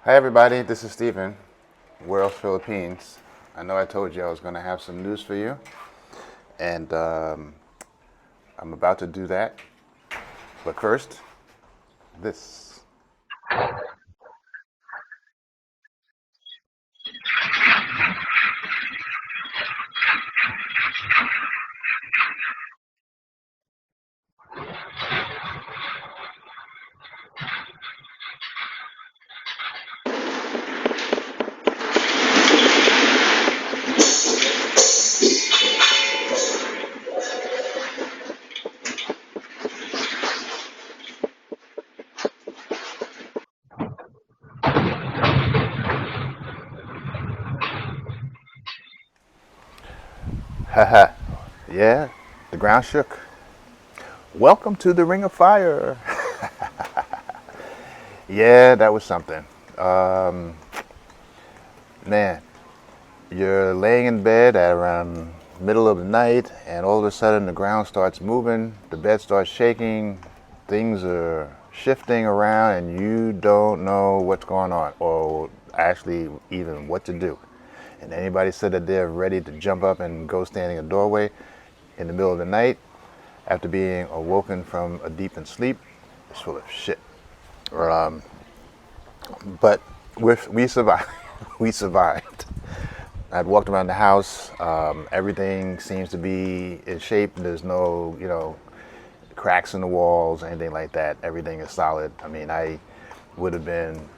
Hi everybody, this is Stephen, World Philippines. I know I told you I was going to have some news for you, and I'm about to do that. But first, this. Haha, yeah, the ground shook. Welcome to the Ring of Fire. Yeah, that was something. Man, you're laying in bed at around middle of the night, and all of a sudden the ground starts moving, the bed starts shaking, things are shifting around, and you don't know what's going on, or actually even what to do. And anybody said that they're ready to jump up and go stand in a doorway in the middle of the night after being awoken from a deep in sleep is full of shit. Um, but we survived. We survived. I'd walked around the house. Everything seems to be in shape. There's no, cracks in the walls, anything like that. Everything is solid. I mean, I would have been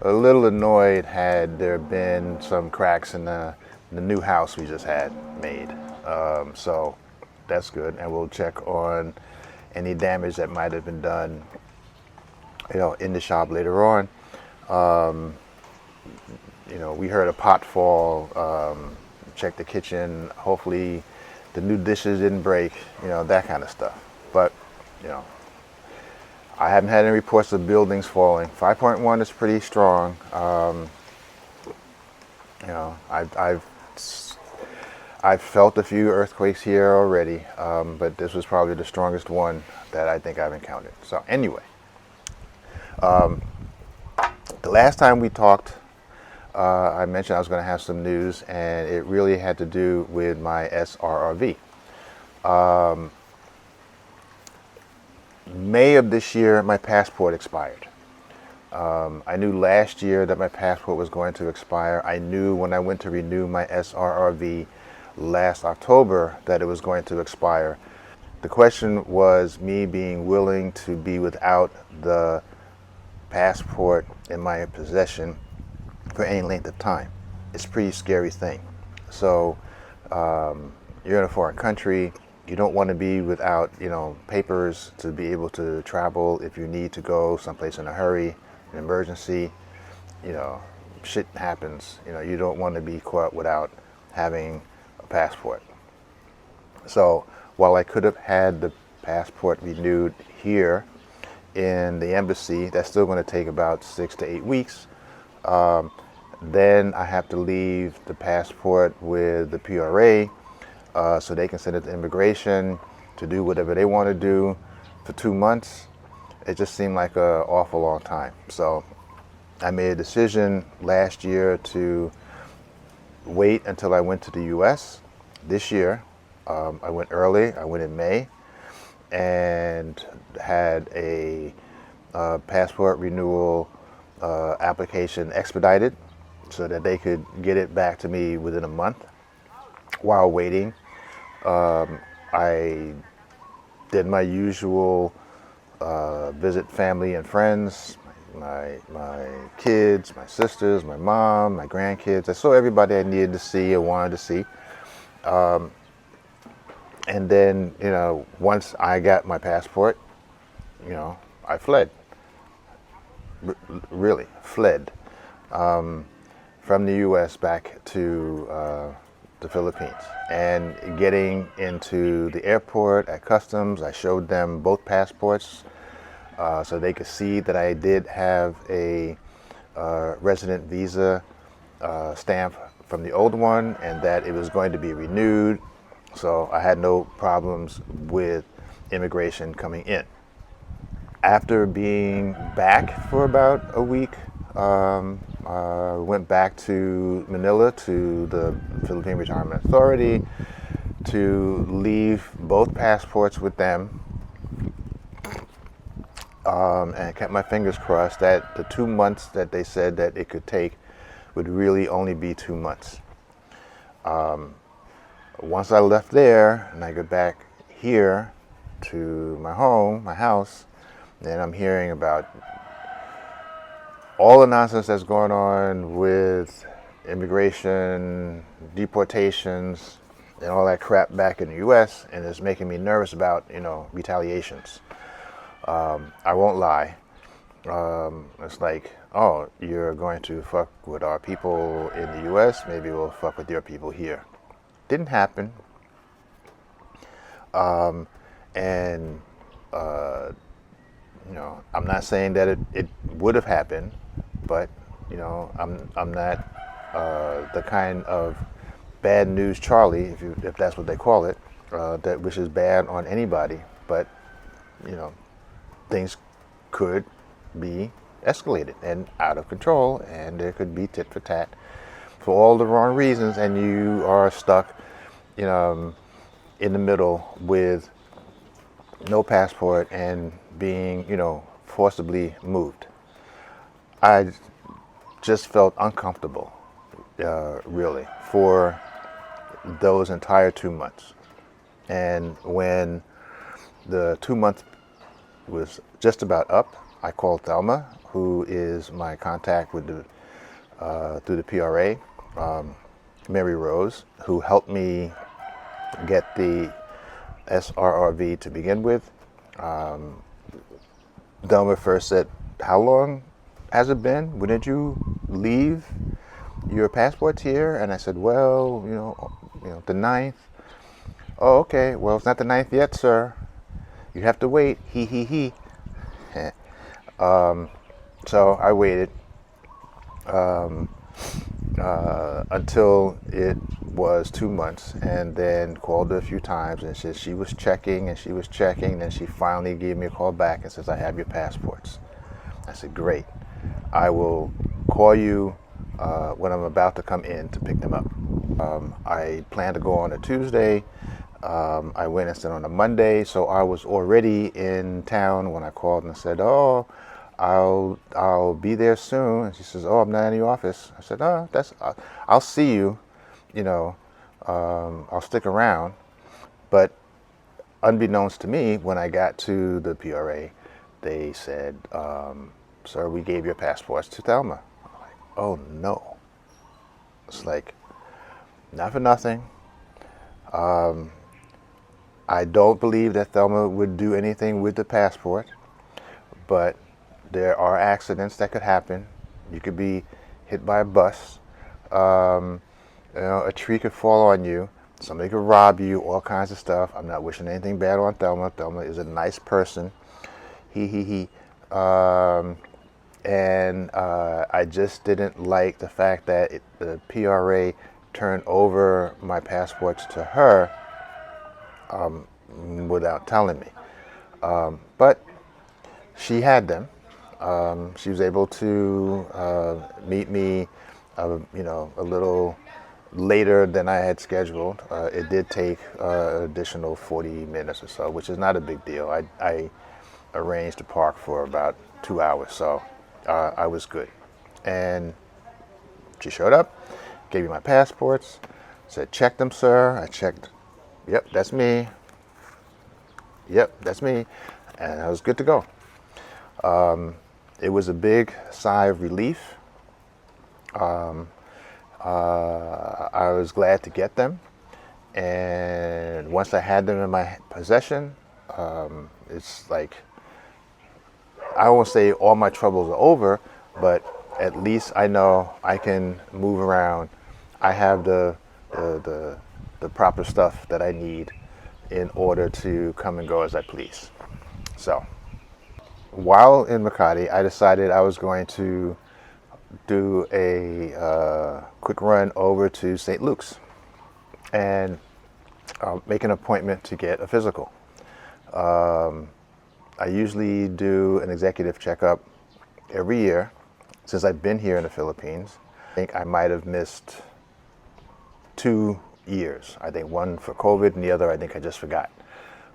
a little annoyed had there been some cracks in the new house we just had made. So that's good, and we'll check on any damage that might have been done, in the shop later on. We heard a pot fall. Check the kitchen. Hopefully, the new dishes didn't break. That kind of stuff. But, you know, I haven't had any reports of buildings falling. 5.1 is pretty strong. I've felt a few earthquakes here already, but this was probably the strongest one that I think I've encountered. So anyway, the last time we talked, I mentioned I was going to have some news, and it really had to do with my SRRV. May of this year, my passport expired. I knew last year that my passport was going to expire. I knew when I went to renew my SRRV last October that it was going to expire. The question was me being willing to be without the passport in my possession for any length of time. It's a pretty scary thing. So you're in a foreign country. You don't want to be without, papers to be able to travel if you need to go someplace in a hurry, an emergency. You know, shit happens. You don't want to be caught without having a passport. So while I could have had the passport renewed here in the embassy, that's still going to take about 6 to 8 weeks. Then I have to leave the passport with the PRA so they can send it to immigration to do whatever they want to do for 2 months. It just seemed like an awful long time. So I made a decision last year to wait until I went to the US this year. I went early, I went in May, and had a passport renewal application expedited so that they could get it back to me within a month. While waiting, I did my usual visit family and friends, my kids, my sisters, my mom, my grandkids. I saw everybody I needed to see or wanted to see. And then, once I got my passport, I fled. Really fled from the U.S. back to the Philippines. And getting into the airport at customs, I showed them both passports so they could see that I did have a resident visa stamp from the old one and that it was going to be renewed. So I had no problems with immigration coming in. After being back for about a week, Went back to Manila to the Philippine Retirement Authority to leave both passports with them, and kept my fingers crossed that the 2 months that they said that it could take would really only be 2 months. Once I left there and I get back here to my home, my house, then I'm hearing about all the nonsense that's going on with immigration, deportations, and all that crap back in the U.S., and it's making me nervous about, retaliations. I won't lie. It's like, oh, you're going to fuck with our people in the U.S., maybe we'll fuck with your people here. Didn't happen. And I'm not saying that it would have happened, but I'm not the kind of bad news Charlie, if that's what they call it, that wishes bad on anybody. But things could be escalated and out of control, and there could be tit for tat for all the wrong reasons, and you are stuck, in the middle with no passport and being, forcibly moved. I just felt uncomfortable, really, for those entire 2 months. And when the 2 months was just about up, I called Thelma, who is my contact with through the PRA, Mary Rose, who helped me get the SRRV to begin with. Thelma first said, "How long has it been? When did you leave your passports here?" And I said, "Well, the 9th." "Oh, okay. Well, it's not the 9th yet, sir. You have to wait. He. So I waited until it was 2 months, and then called her a few times and said she was checking and she was checking. Then she finally gave me a call back and says, "I have your passports." I said, "Great. I will call you when I'm about to come in to pick them up." I plan to go on a Tuesday. I went instead on a Monday, so I was already in town when I called and said, "Oh, I'll be there soon." And she says, "Oh, I'm not in the office." I said, "Oh, I'll see you. I'll stick around." But unbeknownst to me, when I got to the PRA, they said, "Sir, we gave your passports to Thelma." I'm like, "Oh no!" It's like, not for nothing. I don't believe that Thelma would do anything with the passport, but there are accidents that could happen. You could be hit by a bus. A tree could fall on you. Somebody could rob you. All kinds of stuff. I'm not wishing anything bad on Thelma. Thelma is a nice person. He. And I just didn't like the fact that the PRA turned over my passports to her without telling me. But she had them. She was able to meet me, a little later than I had scheduled. It did take an additional 40 minutes or so, which is not a big deal. I arranged to park for about 2 hours, so I was good. And she showed up, gave me my passports, said, "Check them, sir." I checked. Yep, that's me. Yep, that's me. And I was good to go. It was a big sigh of relief. I was glad to get them. And once I had them in my possession, it's like, I won't say all my troubles are over, but at least I know I can move around. I have the proper stuff that I need in order to come and go as I please. So, while in Makati, I decided I was going to do a quick run over to St. Luke's and make an appointment to get a physical. I usually do an executive checkup every year, since I've been here in the Philippines. I think I might have missed 2 years. I think one for COVID and the other I think I just forgot.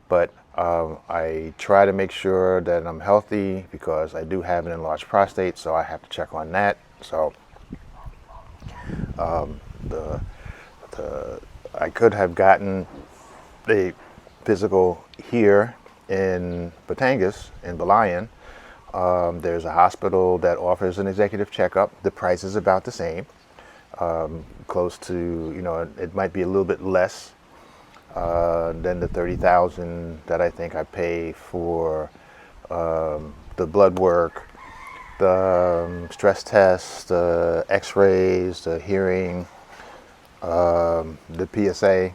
But I try to make sure that I'm healthy because I do have an enlarged prostate, so I have to check on that. So the I could have gotten a physical here in Batangas, in Balayan. There's a hospital that offers an executive checkup. The price is about the same, close to, you know, it might be a little bit less than the $30,000 that I think I pay for the blood work, the stress tests, the x-rays, the hearing, the PSA,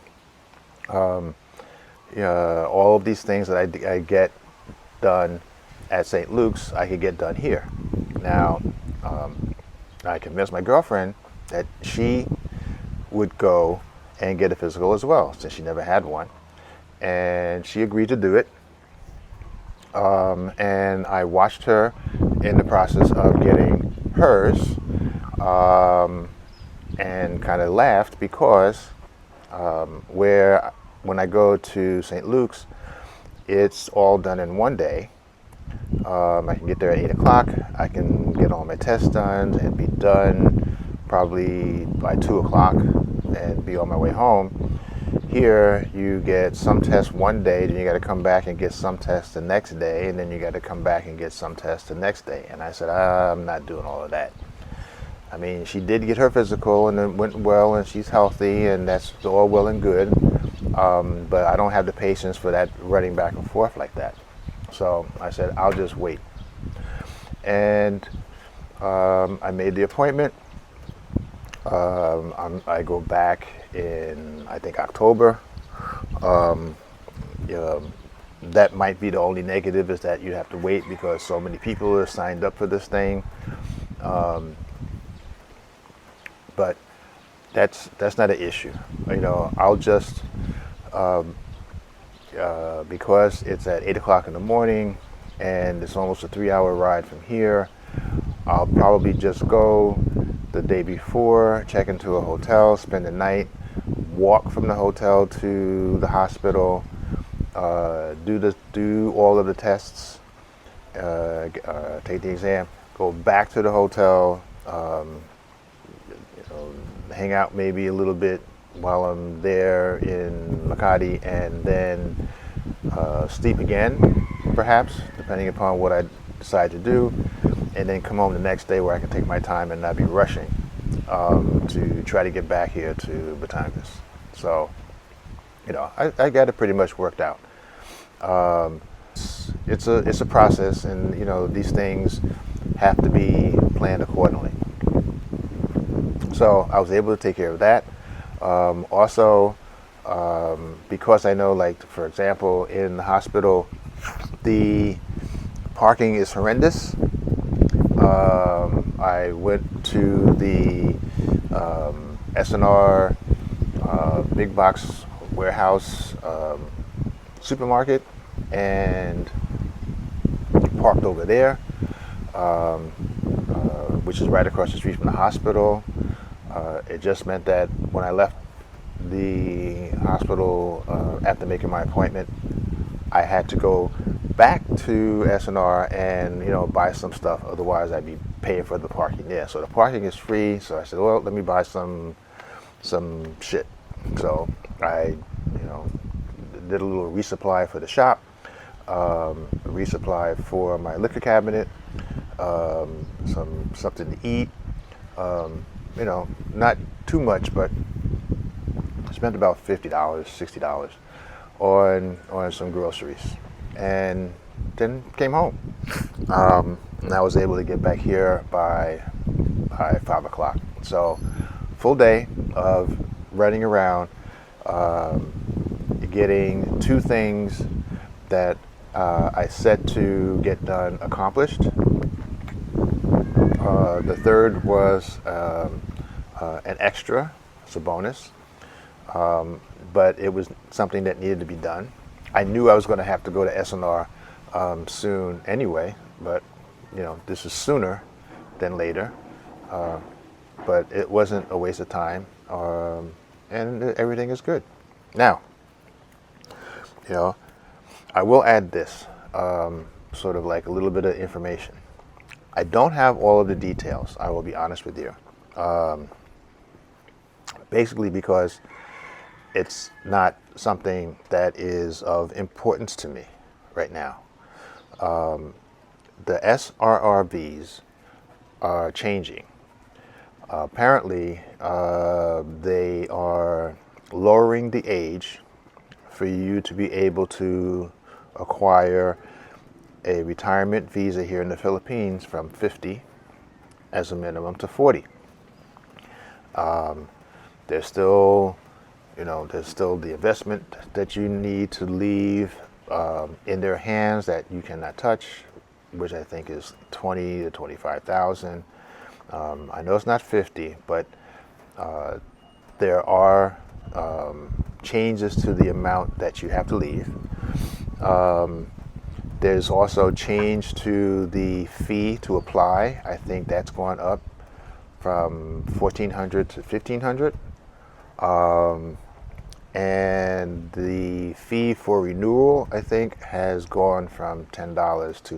all of these things that I get done at St. Luke's, I could get done here. Now, I convinced my girlfriend that she would go and get a physical as well, since she never had one. And she agreed to do it. And I watched her in the process of getting hers, and kind of laughed because when I go to St. Luke's, it's all done in one day. I can get there at 8 o'clock. I can get all my tests done and be done probably by 2 o'clock and be on my way home. Here, you get some tests one day, then you got to come back and get some tests the next day, and then you got to come back and get some tests the next day. And I said, I'm not doing all of that. I mean, she did get her physical, and it went well, and she's healthy, and that's all well and good. But I don't have the patience for that running back and forth like that. So I said, I'll just wait. And I made the appointment. I go back in, I think, October. That might be the only negative, is that you have to wait because so many people are signed up for this thing. But that's not an issue. You know, I'll just, because it's at 8 o'clock in the morning and it's almost a 3-hour ride from here, I'll probably just go the day before, check into a hotel, spend the night, walk from the hotel to the hospital, do all of the tests, take the exam, go back to the hotel, hang out maybe a little bit while I'm there in Makati, and then sleep again, perhaps, depending upon what I decide to do, and then come home the next day where I can take my time and not be rushing to try to get back here to Batangas. So, you know, I got it pretty much worked out. It's a process, and you know, these things have to be planned accordingly. So I was able to take care of that. Also, because I know, like, for example, in the hospital, the parking is horrendous. I went to the SNR big box warehouse supermarket and parked over there, which is right across the street from the hospital. It just meant that when I left the hospital after making my appointment, I had to go back to SNR and, you know, buy some stuff. Otherwise, I'd be paying for the parking there. So the parking is free. So I said, well, let me buy some shit. So I, you know, did a little resupply for the shop, resupply for my liquor cabinet, something to eat. You know, not too much, but I spent about $50, $60 on some groceries, and then came home. And I was able to get back here by 5 o'clock. So full day of running around, getting 2 things that I set to get done accomplished. The third was an extra, it's a bonus, but it was something that needed to be done. I knew I was going to have to go to SNR soon anyway, but you know, this is sooner than later. But it wasn't a waste of time, and everything is good. Now, I will add this, sort of like a little bit of information. I don't have all of the details, I will be honest with you. Basically because it's not something that is of importance to me right now. The SRRVs are changing. Apparently, they are lowering the age for you to be able to acquire a retirement visa here in the Philippines from 50 as a minimum to 40. There's still the investment that you need to leave in their hands that you cannot touch, which I think is 20 to 25,000. I know it's not 50, but there are changes to the amount that you have to leave. There's also change to the fee to apply. I think that's gone up from $1,400 to $1,500. And the fee for renewal, I think, has gone from $10 to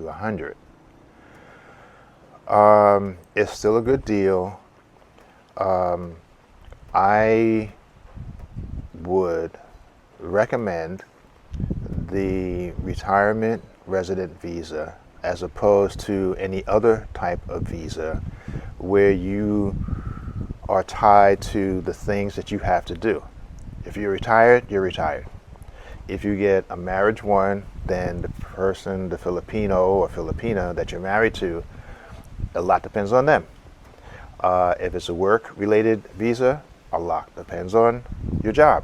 $100. It's still a good deal. I would recommend the retirement resident visa as opposed to any other type of visa where you are tied to the things that you have to do. If you're retired, you're retired. If you get a marriage one, then the person, the Filipino or Filipina that you're married to, a lot depends on them. If it's a work-related visa, a lot depends on your job.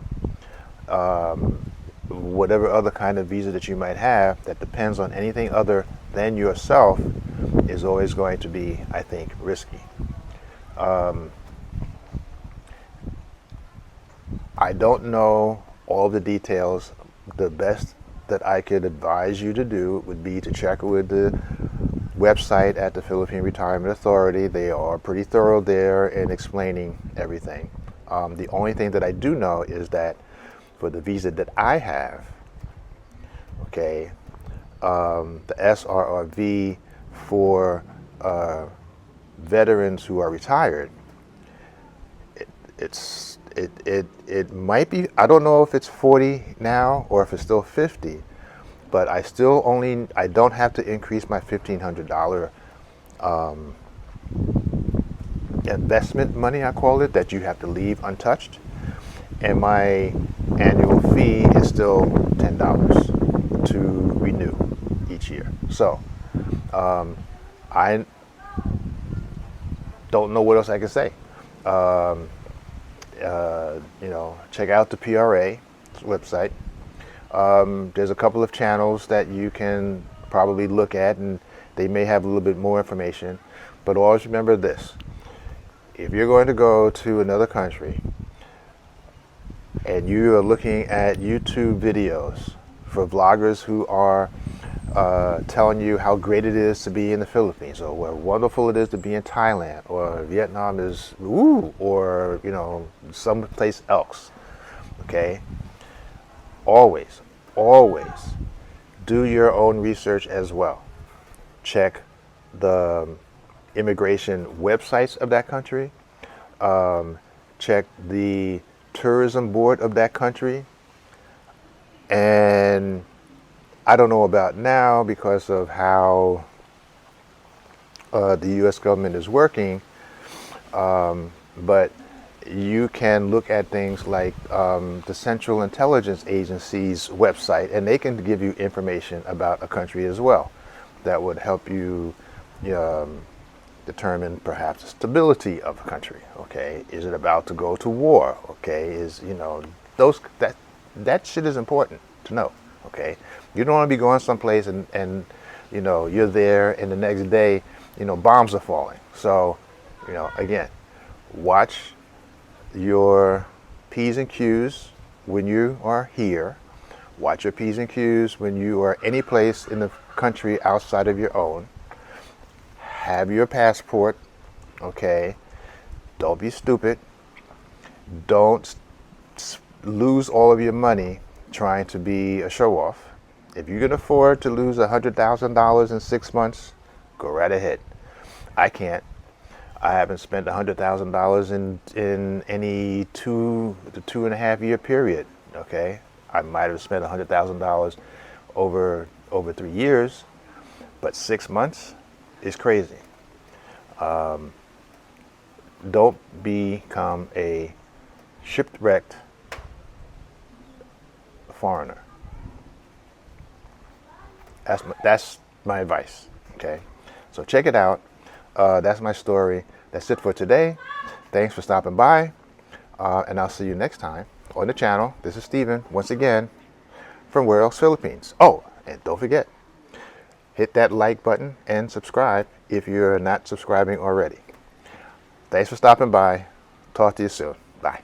Whatever other kind of visa that you might have that depends on anything other than yourself is always going to be, I think, risky. I don't know all the details. The best that I could advise you to do would be to check with the website at the Philippine Retirement Authority. They are pretty thorough there in explaining everything. The only thing that I do know is that for the visa that I have, okay, the SRRV for veterans who are retired, it might be, I don't know if it's 40 now or if it's still 50, but I don't have to increase my $1,500 investment money, I call it, that you have to leave untouched. And my annual fee is still $10 to renew each year. So I don't know what else I can say. Check out the PRA website. There's a couple of channels that you can probably look at, and they may have a little bit more information. But always remember this: if you're going to go to another country and you are looking at YouTube videos for vloggers who are telling you how great it is to be in the Philippines, or how wonderful it is to be in Thailand, or Vietnam is ooh, or someplace else, okay? Always do your own research as well. Check the immigration websites of that country. Check the tourism board of that country. And I don't know about now because of how the U.S. government is working, but you can look at things like the Central Intelligence Agency's website, and they can give you information about a country as well that would help you determine perhaps the stability of a country. Okay, is it about to go to war? Okay, that shit is important to know. Okay, you don't want to be going someplace and you're there, and the next day bombs are falling. So again, watch your P's and Q's when you are here. Watch your P's and Q's when you are any place in the country outside of your own. have your passport, okay? Don't be stupid. Don't lose all of your money trying to be a show-off. If you can afford to lose $100,000 in 6 months, go right ahead. I can't. I haven't spent $100,000 in any two and a half year period. Okay, I might have spent $100,000 over 3 years, but 6 months is crazy. Don't become a shipwrecked foreigner. That's my advice. Okay, so check it out. That's my story. That's it for today. Thanks for stopping by, and I'll see you next time on the channel. This is Steven once again from Where Else Philippines. Oh, and don't forget, hit that like button and subscribe if you're not subscribing already. Thanks for stopping by. Talk to you soon. Bye.